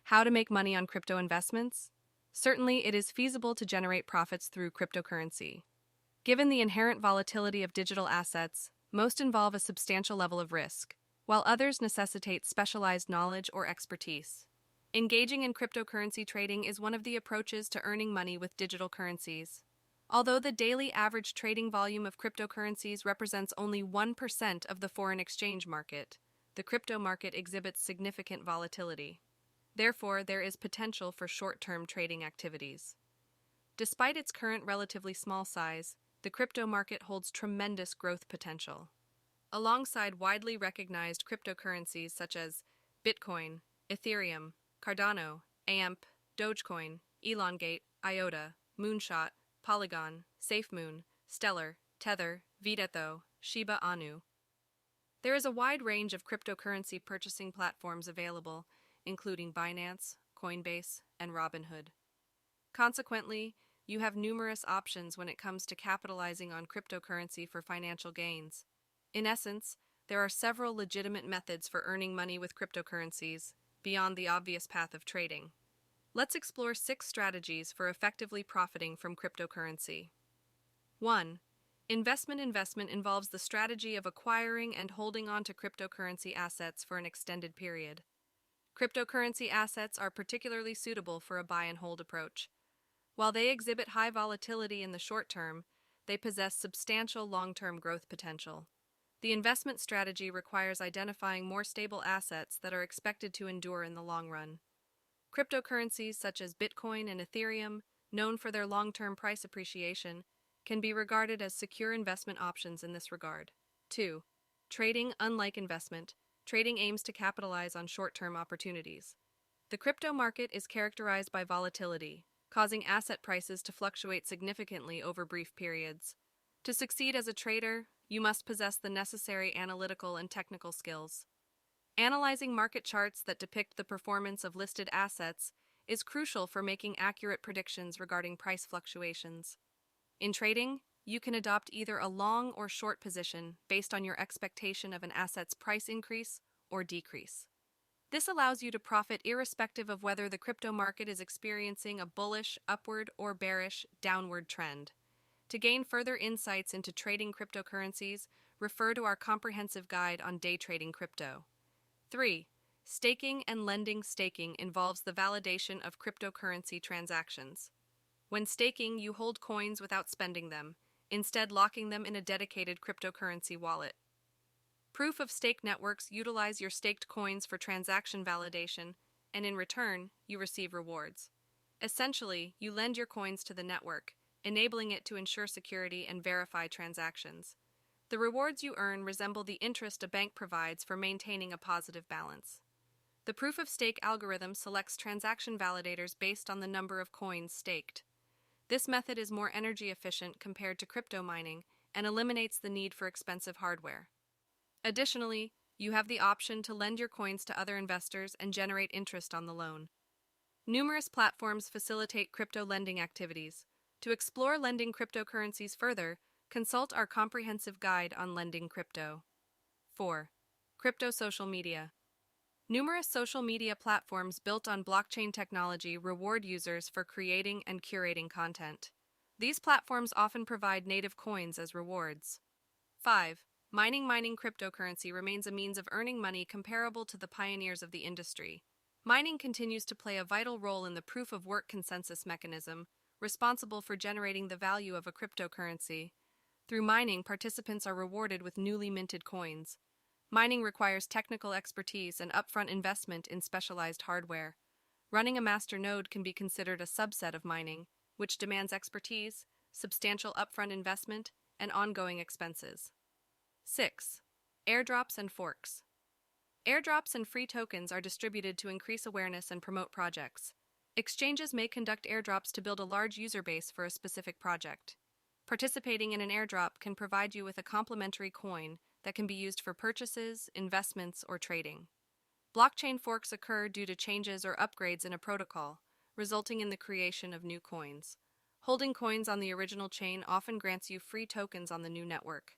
How to make money on crypto investments? Certainly, it is feasible to generate profits through cryptocurrency. Given the inherent volatility of digital assets, most involve a substantial level of risk, while others necessitate specialized knowledge or expertise. Engaging in cryptocurrency trading is one of the approaches to earning money with digital currencies. Although the daily average trading volume of cryptocurrencies represents only 1% of the foreign exchange market, the crypto market exhibits significant volatility. Therefore, there is potential for short-term trading activities. Despite its current relatively small size, the crypto market holds tremendous growth potential. Alongside widely recognized cryptocurrencies such as Bitcoin, Ethereum, Cardano, AMP, Dogecoin, Elongate, IOTA, Moonshot, Polygon, SafeMoon, Stellar, Tether, Videtho, Shiba Inu. There is a wide range of cryptocurrency purchasing platforms available, including Binance, Coinbase, and Robinhood. Consequently, you have numerous options when it comes to capitalizing on cryptocurrency for financial gains. In essence, there are several legitimate methods for earning money with cryptocurrencies, beyond the obvious path of trading. Let's explore 6 strategies for effectively profiting from cryptocurrency. 1. Investment involves the strategy of acquiring and holding on to cryptocurrency assets for an extended period. Cryptocurrency assets are particularly suitable for a buy and hold approach. While they exhibit high volatility in the short term, they possess substantial long-term growth potential. The investment strategy requires identifying more stable assets that are expected to endure in the long run. Cryptocurrencies such as Bitcoin and Ethereum, known for their long-term price appreciation, can be regarded as secure investment options in this regard. 2. Trading. Unlike investment, trading aims to capitalize on short-term opportunities. The crypto market is characterized by volatility, causing asset prices to fluctuate significantly over brief periods. To succeed as a trader, you must possess the necessary analytical and technical skills. Analyzing market charts that depict the performance of listed assets is crucial for making accurate predictions regarding price fluctuations. In trading, you can adopt either a long or short position based on your expectation of an asset's price increase or decrease. This allows you to profit irrespective of whether the crypto market is experiencing a bullish, upward, or bearish, downward trend. To gain further insights into trading cryptocurrencies, refer to our comprehensive guide on day trading crypto. 3. Staking and lending. Staking involves the validation of cryptocurrency transactions. When staking, you hold coins without spending them, instead locking them in a dedicated cryptocurrency wallet. Proof of stake networks utilize your staked coins for transaction validation, and in return, you receive rewards. Essentially, you lend your coins to the network, enabling it to ensure security and verify transactions. The rewards you earn resemble the interest a bank provides for maintaining a positive balance. The proof of stake algorithm selects transaction validators based on the number of coins staked. This method is more energy efficient compared to crypto mining and eliminates the need for expensive hardware. Additionally, you have the option to lend your coins to other investors and generate interest on the loan. Numerous platforms facilitate crypto lending activities. To explore lending cryptocurrencies further, consult our comprehensive guide on lending crypto. 4. Crypto social media. Numerous social media platforms built on blockchain technology reward users for creating and curating content. These platforms often provide native coins as rewards. 5. Mining cryptocurrency remains a means of earning money comparable to the pioneers of the industry. Mining continues to play a vital role in the proof-of-work consensus mechanism, responsible for generating the value of a cryptocurrency. Through mining, participants are rewarded with newly minted coins. Mining requires technical expertise and upfront investment in specialized hardware. Running a master node can be considered a subset of mining, which demands expertise, substantial upfront investment, and ongoing expenses. 6. Airdrops and forks. Airdrops and free tokens are distributed to increase awareness and promote projects. Exchanges may conduct airdrops to build a large user base for a specific project. Participating in an airdrop can provide you with a complementary coin that can be used for purchases, investments, or trading. Blockchain forks occur due to changes or upgrades in a protocol, resulting in the creation of new coins. Holding coins on the original chain often grants you free tokens on the new network.